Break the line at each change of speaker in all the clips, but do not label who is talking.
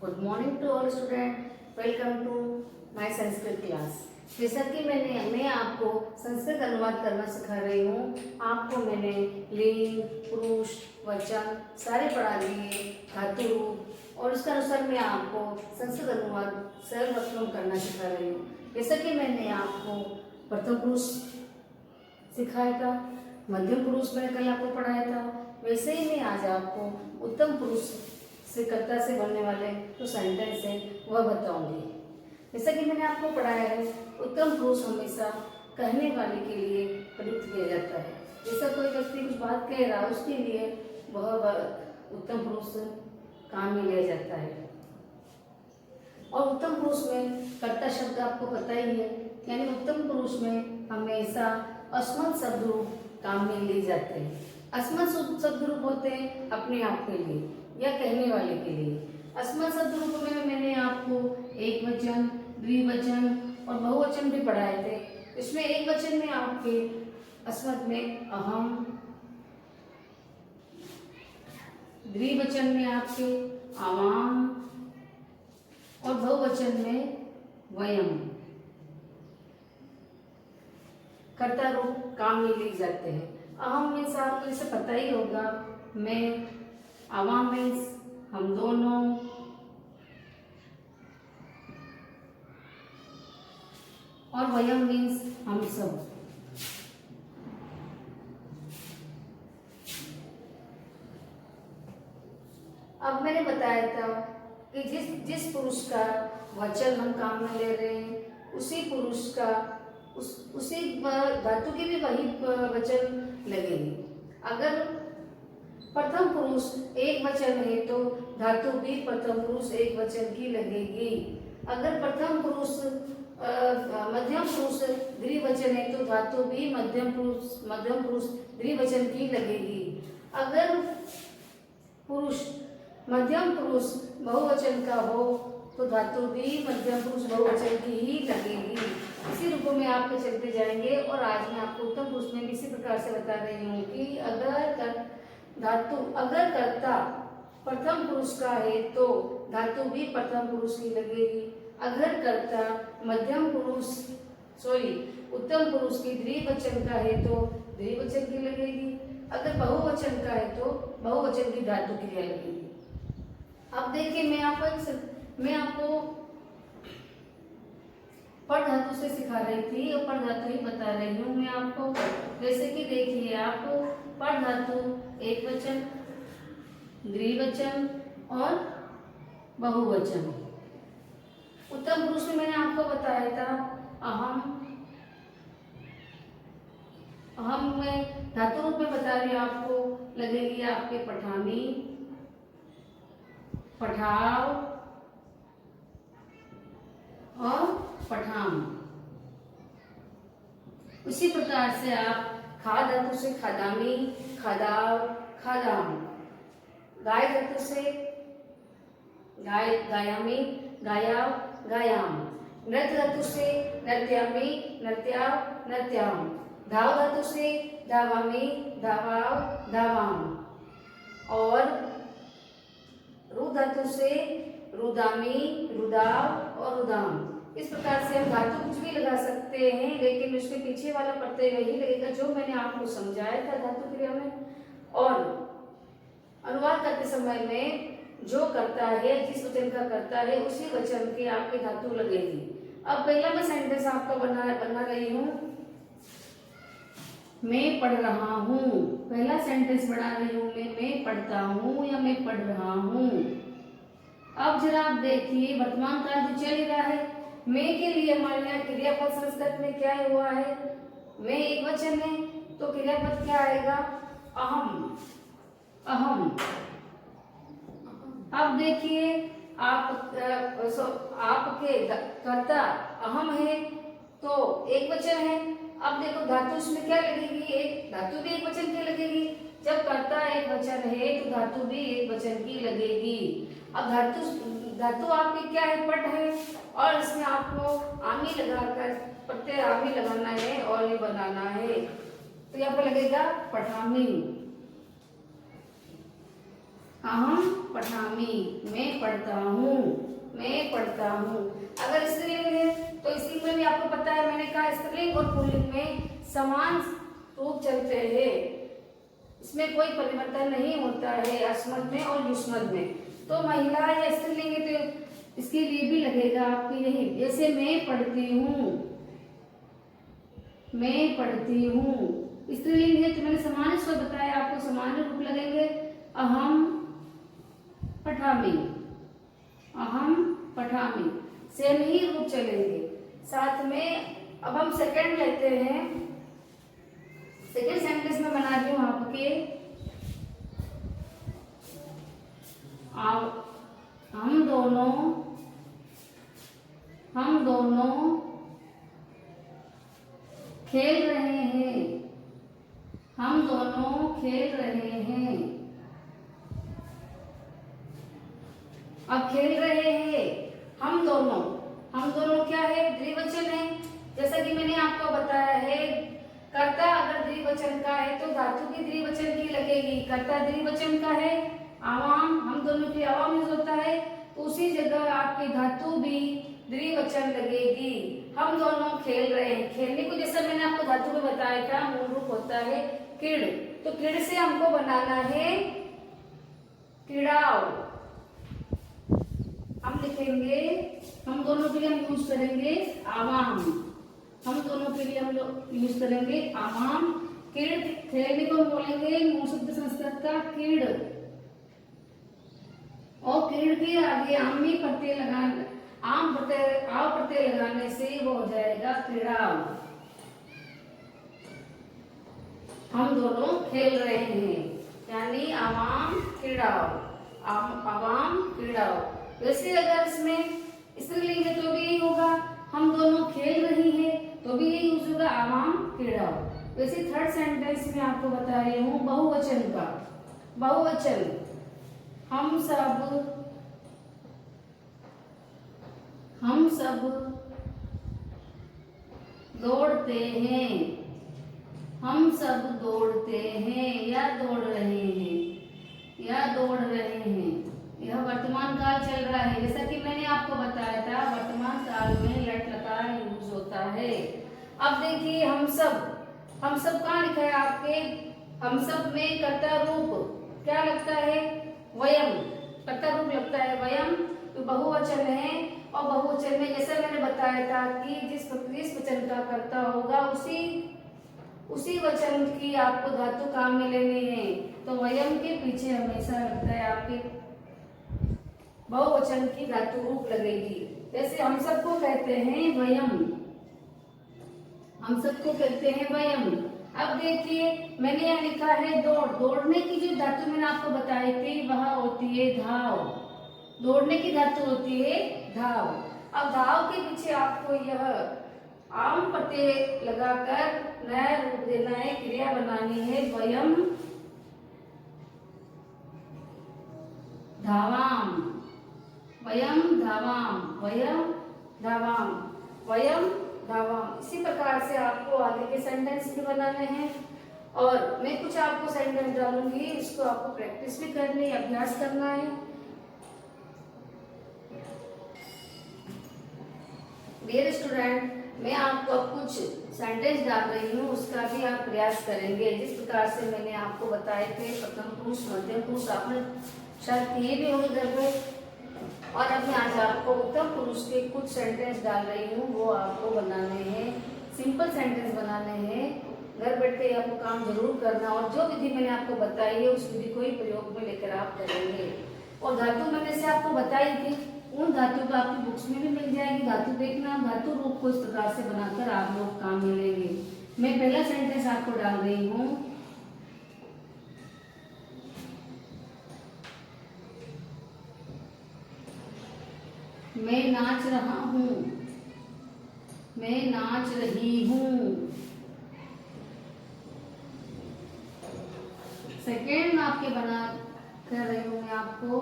Good morning to all student. Welcome to my Sanskrit class. जैसा कि मैं आपको संस्कृत अनुवाद करना सिखा रही हूँ। आपको मैंने लिंग, पुरुष, वचन सारे पढ़ा दिए, धातु रूप, और उसके अनुसार मैं आपको संस्कृत अनुवाद सरल वक्रों में करना सिखा रही हूँ। जैसा कि मैंने आपको प्रथम पुरुष सिखाया था, मध्यम पुरुष मैंने कल आपको पढ़ाया था, वैसे ही मैं आज आपको उत्तम पुरुष से कर्ता से बनने वाले जो सेंटेंस है वह बताऊंगी। जैसा कि मैंने आपको पढ़ाया है, उत्तम पुरुष हमेशा कहने वाले के लिए प्रयुक्त किया जाता है। जैसा कोई व्यक्ति कुछ बात कह रहा है उसके लिए वह उत्तम पुरुष काम में लिया जाता है। और उत्तम पुरुष में कर्ता शब्द आपको पता ही है, यानी उत्तम पुरुष में हमेशा अस्मत् शब्द रूप काम में लिए जाते हैं। अस्मत् शब्द रूप होते हैं अपने आप के लिए या कहने वाले के लिए। अस्मत् शब्द रूप में मैंने आपको एक वचन, द्विवचन और बहुवचन भी पढ़ाए थे। इसमें एक वचन में आपके अस्मत् में अहम, द्विवचन में आपके आवाम और बहुवचन में वयम कर्ता रूप काम में लिए जाते हैं। अहम मीन्स आपको इसे पता ही होगा, मैं, आवाम मीन्स हम दोनों, और वयम मीन्स हम सब। अब मैंने बताया था कि जिस पुरुष का वचन हम काम में ले रहे हैं उसी पुरुष का उसी धातु की भी वही वचन लगेगी। अगर प्रथम पुरुष एक वचन है तो धातु भी प्रथम पुरुष एक वचन की लगेगी। अगर प्रथम पुरुष मध्यम पुरुष द्विवचन है तो धातु भी मध्यम पुरुष द्विवचन की लगेगी। अगर पुरुष मध्यम पुरुष बहुवचन का हो तो धातु भी मध्यम पुरुष बहुवचन की ही लगेगी। इसी रूप में आपके चलते जाएंगे और आज मैं आपको उत्तम पुरुष में इसी प्रकार से बता रही हूँ कि अगर कर्ता प्रथम पुरुष का है तो धातु भी प्रथम पुरुष की लगेगी। अगर कर्ता उत्तम पुरुष की द्विवचन का है तो द्विवचन की लगेगी। अगर बहुवचन का है तो बहुवचन की धातु क्रिया लगेगी। अब देखिए, मैं आपको पर धातु से सिखा रही थी और पर धातु ही बता रही हूँ मैं आपको। जैसे कि देखिए, आपको पर धातु एक वचन, द्विवचन और बहुवचन। उत्तम पुरुष में मैंने आपको बताया था अहम में धातु रूप में बता रही हूँ आपको, लगेगी आपके पठानी, पठाव और पठाम। उसी प्रकार से आप खा धातु से खादामी, खादाव, खादाम। गाय धातु से गायामी, गायाव, गायाम। नृत्य धातु से नृत्यामी, नृत्याव, नृत्याम। धाव धातु से धावामी, धावाव, धावाम। और रु धातु से रुदामी, रुदाव और रुदाम। इस प्रकार से हम धातु कुछ भी लगा सकते हैं, लेकिन उसके पीछे वाला प्रत्यय वही लगेगा जो मैंने आपको समझाया था धातु क्रिया में। और अनुवाद करते समय में जो करता है, जिस वचन का करता है उसी वचन की आपकी धातु लगेगी। अब पहला मैं सेंटेंस आपका बना रही हूँ, मैं पढ़ रहा हूँ। पहला सेंटेंस बना रही हूँ मैं पढ़ता हूँ या मैं पढ़ रहा हूँ। अब जरा आप देखिए, वर्तमान काल जो चल ही रहा है, मैं के लिए हमारे यहाँ क्रियापद संस्कृत में क्या हुआ है, मैं एक वचन है तो क्रियापद क्या आएगा, अहम, अहम। अब देखिए, आपके कर्ता अहम है तो एक वचन है। अब देखो धातु इसमें क्या लगेगी, एक धातु भी एक वचन की लगेगी। जब कर्ता एक वचन है तो धातु भी एक वचन की लगेगी। अब धातु आपकी क्या है, पट है, और इसमें आपको आमी लगाकर प्रत्यय आमी लगाना है और ये बनाना है, तो यहाँ पर लगेगा पठामी। अहम पठामि, मैं पढ़ता हूँ, मैं पढ़ता हूँ। अगर स्त्रीलिंग है तो इसी में भी आपको पता है, मैंने कहा स्त्रीलिंग और पुल्लिंग में समान रूप चलते हैं, इसमें कोई परिवर्तन नहीं होता है अस्मद में और युष्मद में। तो महिला या स्त्रीलिंग है तो इसके लिए भी लगेगा आपकी यही, जैसे मैं पढ़ती हूँ, मैं पढ़ती हूँ। स्त्रीलिंग है तो मैंने सामान्य स्वर बताया आपको, सामान्य रूप लगेंगे अहम पठामि, अहम पठामि, सेम ही रूप चलेंगे। साथ में अब हम सेकंड लेते हैं, सेकंड सेंटेंस में बना रही हूँ आपके हम दोनों खेल रहे हैं, हम दोनों खेल रहे हैं। अब खेल रहे हैं, हम दोनों क्या है, द्विवचन है। जैसा कि मैंने आपको बताया है, कर्ता अगर द्विवचन का है तो धातु भी द्विवचन की लगेगी। कर्ता द्विवचन का है, आवाम, हम दोनों की आवाम यूज होता है, तो उसी जगह आपकी धातु भी द्विवचन लगेगी। हम दोनों खेल रहे हैं, खेलने को जैसा मैंने आपको धातु में बताया था, मूल रूप होता है किड़, तो किड़ से हमको बनाना है किड़ाव। हम लिखेंगे, हम दोनों के लिए हम यूज करेंगे आवाम, हम दोनों के लिए हम लोग यूज करेंगे आवाम। किड़, खेलने को बोलेंगे मूल शब्द संस्कृत का किड़, और किड़ के आगे आमी प्रत्यय लगाने, आम प्रत्यय, आव प्रत्यय लगाने से वो हो जाएगा क्रीड़ाव। हम दोनों खेल रहे हैं, यानी आवाम क्रीड़ाव, आवाम क्रीड़ाव। वैसे अगर इसमें स्त्रीलिंग है तो भी यही होगा, हम दोनों खेल रही है तो भी यही यूज होगा आवाम क्रीड़ाव। वैसे थर्ड सेंटेंस में आपको बता रही हूँ बहुवचन का, बहुवचन हम सब दौड़ते हैं, हम सब दौड़ते हैं या दौड़ रहे हैं, या दौड़ रहे हैं। यह वर्तमान काल चल रहा है, जैसा कि मैंने आपको बताया था वर्तमान काल में लट लकार यूज होता है। अब देखिए हम सब कहाँ लिखा है आपके, हम सब में कर्ता रूप क्या लगता है, वयम, कर्ता रूप लगता है वयम, तो बहुवचन है। और बहुवचन में जैसे मैंने बताया था कि जिस वचन का कर्ता होगा उसी वचन की आपको धातु काम में लेनी है, तो वयम के पीछे हमेशा लगता है आपके बहुवचन की धातु रूप लगेगी। जैसे हम सबको कहते हैं वयम, हम सबको कहते हैं वयम। अब देखिए मैंने यहाँ लिखा है दौड़, दौड़ने की जो धातु मैंने आपको बताई थी वह होती है धाव, दौड़ने की धातु होती है धाव। अब धाव के पीछे आपको यह आम प्रत्यय लगाकर नया रूप देना है, क्रिया बनानी है वयम धावाम, वयम धावाम, वयम धावाम, वयम धावाम। इसी प्रकार से आपको आगे के सेंटेंस भी बनाने हैं, और मैं कुछ आपको सेंटेंस डालूंगी, इसको आपको प्रैक्टिस भी करनी, अभ्यास करना है। डियर स्टूडेंट, मैं आपको अब कुछ सेंटेंस डाल रही हूँ, उसका भी आप प्रयास करेंगे जिस प्रकार से मैंने आपको बताए थे। प्रथम पुरुष, मध्यम पुरुष आपने शायद किए भी होंगे घर पे, और अब मैं आज आपको उत्तम पुरुष के कुछ सेंटेंस डाल रही हूँ, वो आपको बनाने हैं, सिंपल सेंटेंस बनाने हैं। घर बैठ के आपको काम जरूर करना, और जो विधि मैंने आपको बताई है उस विधि को ही प्रयोग में लेकर आप करेंगे। और धातु मैंने से आपको बताई थी, उन धातु का आपकी बुक्स में भी मिल जाएगी। धातु देखना, धातु रूप को इस प्रकार से बनाकर आप लोग काम में लेंगे। मैं पहला सेंटेंस आपको डाल रही हूँ, मैं नाच रहा हूँ, मैं नाच रही हूँ। सेकेंड आपके बना कर रही हूँ मैं आपको,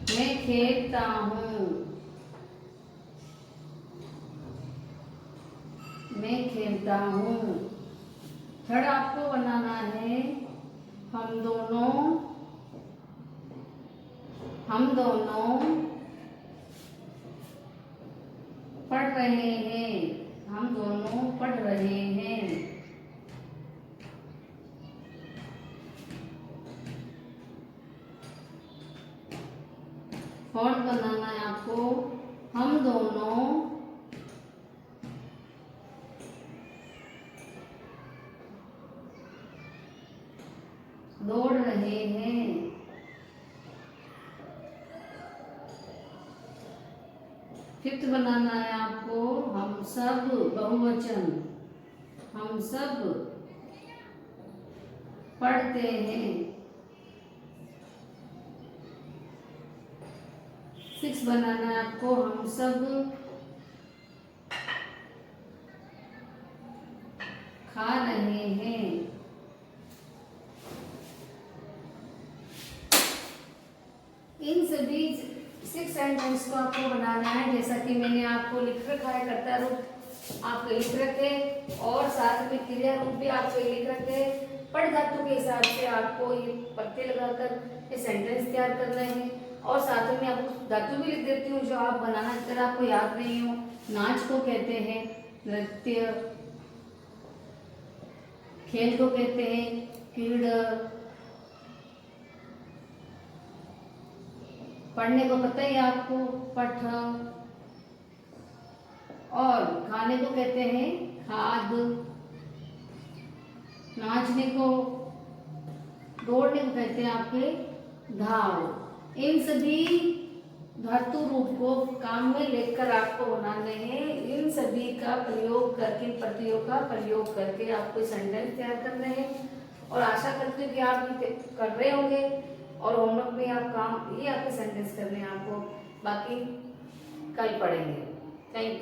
मैं खेलता हूँ, मैं खेलता हूँ। थर्ड आपको बनाना है, हम दोनों पढ़ रहे हैं। हम दोनों पढ़ रहे हैं। फॉन्ट बनाना है आपको। हम दोनों दौड़ रहे हैं। फिफ्थ बनाना है आपको। हम सब बहुवचन। हम सब पढ़ते हैं। सिक्स बनाना है आपको। हम सब खा रहे हैं। इन सभी 6 सेंटेंस को आपको बनाना है जैसा कि मैंने आपको लिख रखा है। कर्ता रूप आपको लिख रखे और साथ में क्रिया रूप भी आपको लिख रखे। पढ़ धातु के हिसाब से आपको ये पत्ते लगाकर ये सेंटेंस तैयार करना है और साथ में आपको धातु भी लिख देती हूँ जो आप बनाना अगर आपको याद नहीं हो। नाच को कहते हैं नृत्य, खेल को कहते हैं क्रीड़ा, पढ़ने को पता ही आपको पठ, और खाने को कहते हैं खाद, नाचने को, दौड़ने को कहते हैं आपके धाव। इन सभी धातु रूप को काम में लेकर आपको बनाने हैं। इन सभी का प्रयोग करके, प्रतियों का प्रयोग करके आपको सेंटेंस तैयार करने हैं और आशा करती हूँ कि आप ये कर रहे होंगे और होमवर्क में आप काम ये आपके सेंटेंस करने हैं आपको। बाकी कल पढ़ेंगे। Thank you.